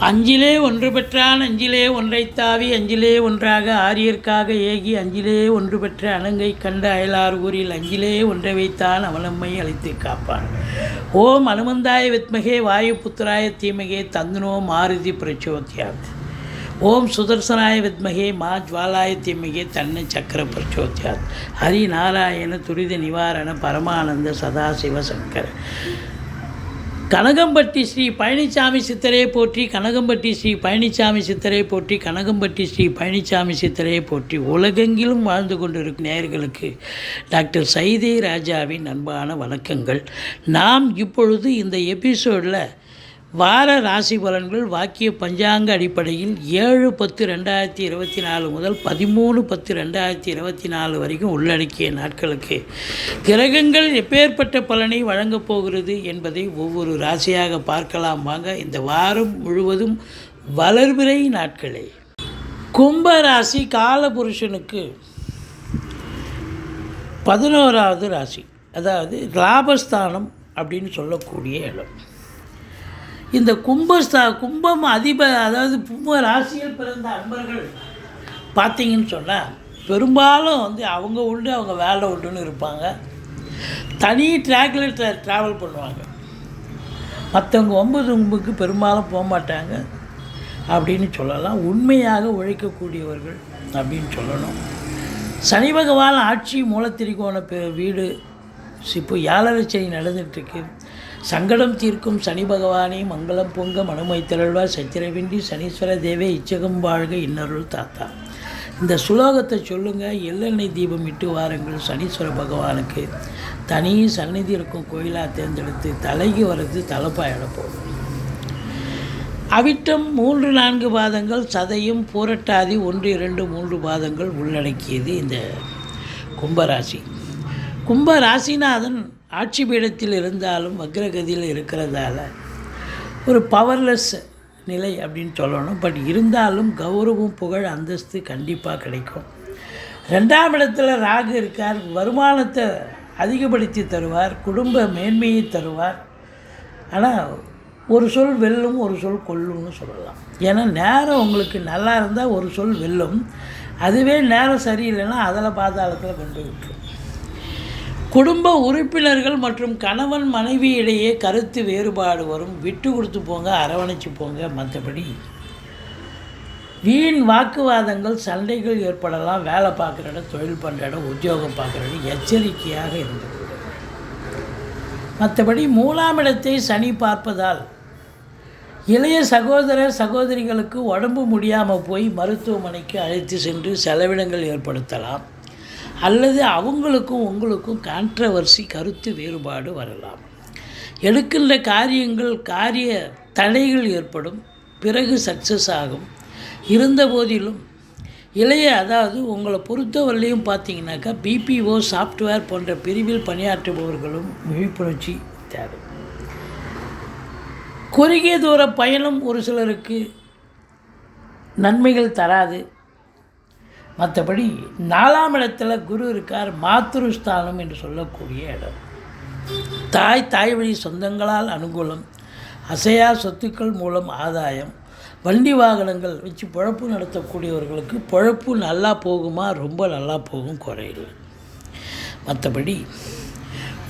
அஞ்சிலே ஒன்று பெற்றான் அஞ்சிலே ஒன்றைத்தாவி அஞ்சிலே ஒன்றாக ஆரியர்க்காக ஏகி அஞ்சிலே ஒன்று பெற்ற அணங்கை கண்ட அயலார் ஊரில் அஞ்சிலே ஒன்றை வைத்தான் அவனம்மை அழைத்து காப்பான். ஓம் அனுமந்தாய வித்மகே வாயு புத்திராய தீமகே தந்தனோ மாருதி பிரச்சோத்யாத். ஓம் சுதர்சனாய வித்மகே மா ஜ்வாலாய தீமகே தன்னை சக்கர பிரச்சோத்யாத். ஹரி நாராயண துரித நிவாரண பரமானந்த சதாசிவ சங்கர. கனகம்பட்டி ஸ்ரீ பழனிசாமி சித்தரை போற்றி, கனகம்பட்டி ஸ்ரீ பழனிசாமி சித்தரை போற்றி, கனகம்பட்டி ஸ்ரீ பழனிசாமி சித்தரை போற்றி. உலகெங்கிலும் வாழ்ந்து கொண்டிருக்கும் நேயர்களுக்கு டாக்டர் சைதை ராஜாவின் அன்பான வணக்கங்கள். நாம் இப்பொழுது இந்த எபிசோடில் வார ராசி பலன்கள் வாக்கிய பஞ்சாங்க அடிப்படையில் 7/10/2024 முதல் 13/10/2024 வரைக்கும் உள்ளடக்கிய நாட்களுக்கு கிரகங்கள் எப்பேற்பட்ட பலனை வழங்கப் போகிறது என்பதை ஒவ்வொரு ராசியாக பார்க்கலாம். வாங்க. இந்த வாரம் முழுவதும் வளர்பிறை நாட்களே. கும்ப ராசி காலபுருஷனுக்கு 11வது ராசி, அதாவது லாபஸ்தானம் அப்படின்னு சொல்லக்கூடிய இடம். இந்த கும்பம் அதாவது கும்ப ராசியில் பிறந்த அன்பர்கள் பார்த்திங்கன்னு சொன்னால் பெரும்பாலும் அவங்க உண்டு, அவங்க வேலை உண்டுன்னு இருப்பாங்க. தனி ட்ராக்கில் ட்ராவல் பண்ணுவாங்க. மற்றவங்க 9 தும்புக்கு பெரும்பாலும் போக மாட்டாங்க அப்படின்னு சொல்லலாம். உண்மையாக உழைக்கக்கூடியவர்கள் அப்படின்னு சொல்லணும். சனி பகவான் ஆட்சி மூலத்திரிகோண வீடு இப்போ 7 சனி நடந்துகிட்ருக்கு. சங்கடம் தீர்க்கும் சனி பகவானே மங்களம் பொங்க மனமை திரள்வா சச்சிரவின்றி சனீஸ்வர தேவே இச்சகம் வாழ்க இன்னருள் தாத்தா. இந்த சுலோகத்தை சொல்லுங்கள். எள்ளெண்ணெய் தீபம் இட்டு வாருங்கள். சனீஸ்வர பகவானுக்கு தனி சந்நிதி இருக்கும் கோயிலாக தேர்ந்தெடுத்து தலைக்கு வர்றது தலைப்பாயிட போகும். அவிட்டம் 3-4 பாதங்கள், சதயம் பூரட்டாதி 1-2-3 பாதங்கள் உள்ளடக்கியது இந்த கும்பராசி. கும்பராசிநாதன் ஆட்சி பீடத்தில் இருந்தாலும் வக்ரகதியில் இருக்கிறதால ஒரு பவர்லெஸ் நிலை அப்படின்னு சொல்லணும். பட் இருந்தாலும் கௌரவம், புகழ், அந்தஸ்து கண்டிப்பாக கிடைக்கும். 2ஆம் இடத்துல ராகு இருக்கார். வருமானத்தை அதிகப்படுத்தி தருவார், குடும்ப மேன்மையை தருவார். ஆனால் ஒரு சொல் வெல்லும், ஒரு சொல் கொல்லும்னு சொல்லலாம். ஏன்னா நேரம் உங்களுக்கு நல்லா இருந்தால் ஒரு சொல் வெல்லும், அதுவே நேரம் சரியில்லைன்னா அதில் பாதாளத்தில் கொண்டு விட்டுரும். குடும்ப உறுப்பினர்கள் மற்றும் கணவன் மனைவி இடையே கருத்து வேறுபாடு வரும். விட்டு கொடுத்து போங்க, அரவணைச்சு போங்க. மற்றபடி வீண் வாக்குவாதங்கள், சண்டைகள் ஏற்படலாம். வேலை பார்க்குற இடம், தொழில் பண்ணுற இடம், உத்தியோகம் பார்க்குற இடம் எச்சரிக்கையாக இருந்தது. மற்றபடி 3ஆம் இடத்தை சனி பார்ப்பதால் இளைய சகோதர சகோதரிகளுக்கு உடம்பு முடியாமல் போய் மருத்துவமனைக்கு அழைத்து சென்று செலவினங்கள் ஏற்படுத்தலாம். அல்லது அவங்களுக்கும் உங்களுக்கும் கான்ட்ரவர்சி, கருத்து வேறுபாடு வரலாம். எடுக்கின்ற காரிய தடைகள் ஏற்படும். பிறகு சக்ஸஸ் ஆகும். இருந்த போதிலும் அதாவது உங்களை பொறுத்தவரையிலையும் பார்த்தீங்கன்னாக்கா BPO சாஃப்ட்வேர் போன்ற பிரிவில் பணியாற்றுபவர்களும் விழிப்புணர்ச்சி தேவை. குறுகிய தூர பயணம் ஒரு சிலருக்கு நன்மைகள் தராது. மற்றபடி 4ஆம் இடத்துல குரு இருக்கார். மாத்ருஸ்தானம் என்று சொல்லக்கூடிய இடம். தாய் வழி சொந்தங்களால் அனுகூலம், அசையா சொத்துக்கள் மூலம் ஆதாயம், வண்டி வாகனங்கள் வச்சு பொழப்பு நடத்தக்கூடியவர்களுக்கு பொழப்பு நல்லா போகுமா, ரொம்ப நல்லா போகும், குறையில்லை. மற்றபடி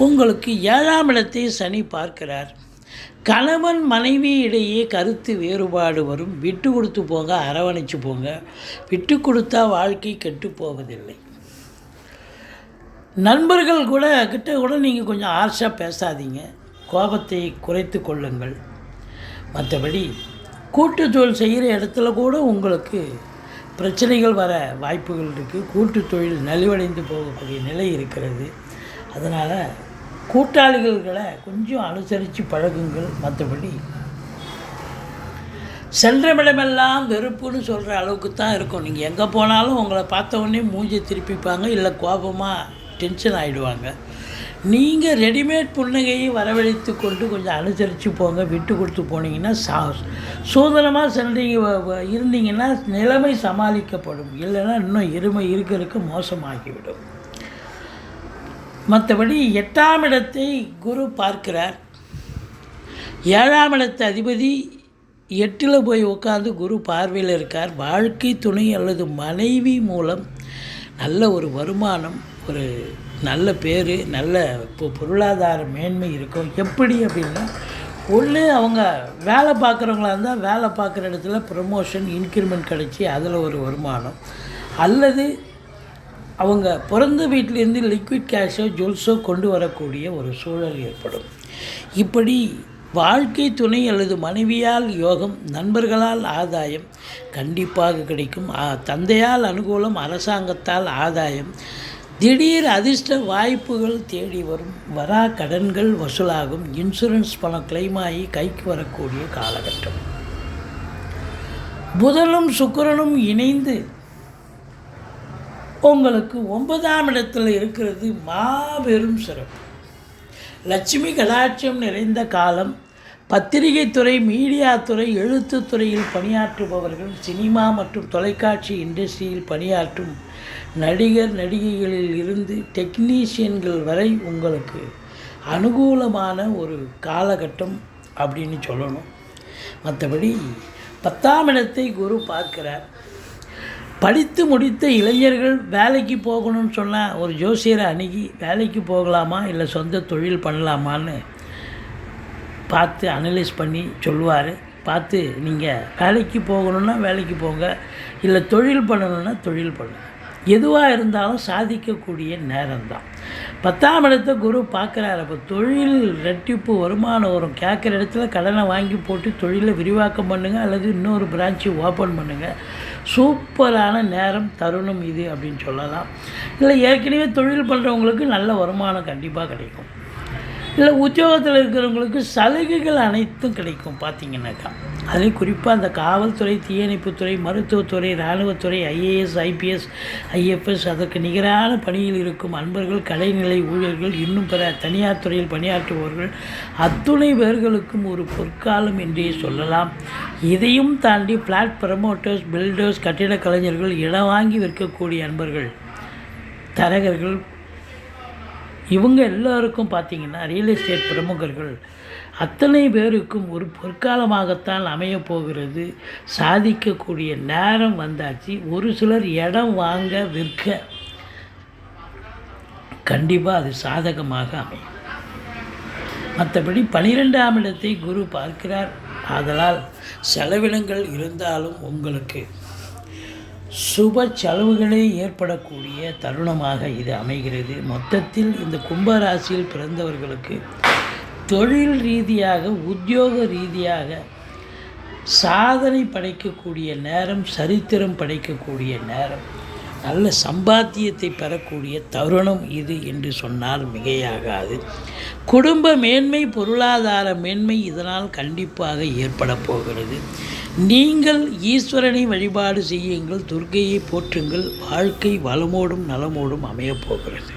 உங்களுக்கு 7ஆம் இடத்தை சனி பார்க்கிறார். கணவன் மனைவி இடையே கருத்து வேறுபாடு வரும். விட்டு கொடுத்து போங்க, அரவணைச்சு போங்க. விட்டு கொடுத்தா வாழ்க்கை கெட்டு போவதில்லை. நண்பர்கள் கிட்ட நீங்கள் கொஞ்சம் ஆர்ஷாக பேசாதீங்க. கோபத்தை குறைத்து கொள்ளுங்கள். மற்றபடி கூட்டு தொழில் செய்கிற இடத்துல கூட உங்களுக்கு பிரச்சனைகள் வர வாய்ப்புகள் இருக்குது. கூட்டு தொழில் நலிவடைந்து போகக்கூடிய நிலை இருக்கிறது. அதனால் கூட்டாளிகளை கொஞ்சம் அனுசரித்து பழகுங்கள். மற்றபடி சென்றமிடமெல்லாம் வெறுப்புன்னு சொல்கிற அளவுக்கு தான் இருக்கும். நீங்கள் எங்கே போனாலும் உங்களை பார்த்த உடனே மூஞ்சி திருப்பிப்பாங்க, இல்லை கோபமாக டென்ஷன் ஆகிடுவாங்க. நீங்கள் ரெடிமேட் புன்னகையை வரவழைத்து கொண்டு கொஞ்சம் அனுசரித்து போங்க. விட்டு கொடுத்து போனீங்கன்னா சூதனமாக இருந்தீங்கன்னா நிலைமை சமாளிக்கப்படும். இல்லைன்னா இன்னும் இருக்க மோசமாகிவிடும். மற்றபடி 8ஆம் இடத்தை குரு பார்க்கிறார். 7ஆம் இடத்து அதிபதி 8ல் போய் உட்காந்து குரு பார்வையில் இருக்கார். வாழ்க்கை துணை அல்லது மனைவி மூலம் நல்ல ஒரு வருமானம், ஒரு நல்ல பேர், நல்ல பொருளாதார மேன்மை இருக்கும். எப்படி அப்படின்னா, ஒன்று அவங்க வேலை பார்க்குறவங்களா இருந்தால் வேலை பார்க்குற இடத்துல ப்ரமோஷன், இன்க்ரிமெண்ட் கிடச்சி அதில் ஒரு வருமானம், அல்லது அவங்க பிறந்த வீட்டிலேருந்து லிக்விட் கேஷோ ஜுவல்ஸோ கொண்டு வரக்கூடிய ஒரு சூழல் ஏற்படும். இப்படி வாழ்க்கை துணை அல்லது மனைவியால் யோகம், நண்பர்களால் ஆதாயம் கண்டிப்பாக கிடைக்கும். தந்தையால் அனுகூலம், அரசாங்கத்தால் ஆதாயம், திடீர் அதிர்ஷ்ட வாய்ப்புகள் தேடி வரும், வரா கடன்கள் வசூலாகும், இன்சூரன்ஸ் பணம் கிளைம் ஆகி கைக்கு வரக்கூடிய காலகட்டம். புதனும் சுக்கிரனும் இணைந்து உங்களுக்கு 9ஆம் இடத்தில் இருக்கிறது மாபெரும் சிறப்பு. லட்சுமி கடாட்சம் நிறைந்த காலம். பத்திரிகை துறை, மீடியா துறை, எழுத்துத்துறையில் பணியாற்றுபவர்கள், சினிமா மற்றும் தொலைக்காட்சி இண்டஸ்ட்ரியில் பணியாற்றும் நடிகர் நடிகைகளில் இருந்து டெக்னீஷியன்கள் வரை உங்களுக்கு அனுகூலமான ஒரு காலகட்டம் அப்படின்னு சொல்லணும். மற்றபடி 10ஆம் இடத்தை குரு பார்க்கிறார். படித்து முடித்த இளைஞர்கள் வேலைக்கு போகணும்னு சொன்னால் ஒரு ஜோசியரை அணுகி வேலைக்கு போகலாமா இல்லை சொந்த தொழில் பண்ணலாமான்னு பார்த்து அனலைஸ் பண்ணி சொல்லுவார். பார்த்து நீங்கள் வேலைக்கு போகணுன்னா வேலைக்கு போங்க, இல்லை தொழில் பண்ணணுன்னா தொழில் பண்ணுங்க. எதுவாக இருந்தாலும் சாதிக்கக்கூடிய நேரம்தான். 10ஆம் இடத்தை குரு பார்க்குறாரு. அப்போ தொழில் ரெட்டிப்பு வருமானம் வரும். கேட்குற இடத்துல கடனை வாங்கி போட்டு தொழிலை விரிவாக்கம் பண்ணுங்கள், அல்லது இன்னொரு பிரான்ச்சு ஓப்பன் பண்ணுங்கள். சூப்பரான நேரம், தருணம் இது அப்படின்னு சொல்லலாம். இல்லை ஏற்கனவே தொழில் பண்ணுறவங்களுக்கு நல்ல வருமானம் கண்டிப்பாக கிடைக்கும். இல்லை உத்தியோகத்தில் இருக்கிறவங்களுக்கு சலுகைகள் அனைத்தும் கிடைக்கும். பார்த்திங்கன்னாக்கா அதுலேயும் குறிப்பாக அந்த காவல்துறை, தீயணைப்புத்துறை, மருத்துவத்துறை, இராணுவத்துறை, ஐஏஎஸ், ஐபிஎஸ், ஐஎஃப்எஸ் அதற்கு நிகரான பணியில் இருக்கும் அன்பர்கள், கலைநிலை ஊழியர்கள், இன்னும் பிற தனியார் துறையில் பணியாற்றுபவர்கள் அத்துணை பேர்களுக்கும் ஒரு பொற்காலம் என்றே சொல்லலாம். இதையும் தாண்டி ஃப்ளாட் ப்ரமோட்டர்ஸ், பில்டர்ஸ், கட்டிட கலைஞர்கள், இடம் வாங்கி விற்கக்கூடிய அன்பர்கள், தரகர்கள், இவங்க எல்லோருக்கும் பார்த்திங்கன்னா ரியல் எஸ்டேட் பிரமுகர்கள் அத்தனை பேருக்கும் ஒரு பொற்காலமாகத்தான் அமையப்போகிறது. சாதிக்கக்கூடிய நேரம் வந்தாச்சு. ஒரு சிலர் இடம் வாங்க விற்க கண்டிப்பாக அது சாதகமாக அமையும். மற்றபடி 12ஆம் இடத்தை குரு பார்க்கிறார். ஆதலால் செலவினங்கள் இருந்தாலும் உங்களுக்கு சுப செலவுகளே ஏற்படக்கூடிய தருணமாக இது அமைகிறது. மொத்தத்தில் இந்த கும்பராசியில் பிறந்தவர்களுக்கு தொழில் ரீதியாக, உத்தியோக ரீதியாக சாதனை படைக்கக்கூடிய நேரம், சரித்திரம் படைக்கக்கூடிய நேரம், நல்ல சம்பாத்தியத்தை பெறக்கூடிய தருணம் இது என்று சொன்னால் மிகையாகாது. குடும்ப மேன்மை, பொருளாதார மேன்மை இதனால் கண்டிப்பாக ஏற்பட போகிறது. நீங்கள் ஈஸ்வரனை வழிபாடு செய்யுங்கள், துர்க்கையை போற்றுங்கள். வாழ்க்கை வளமோடும் நலமோடும் அமையப்போகிறது.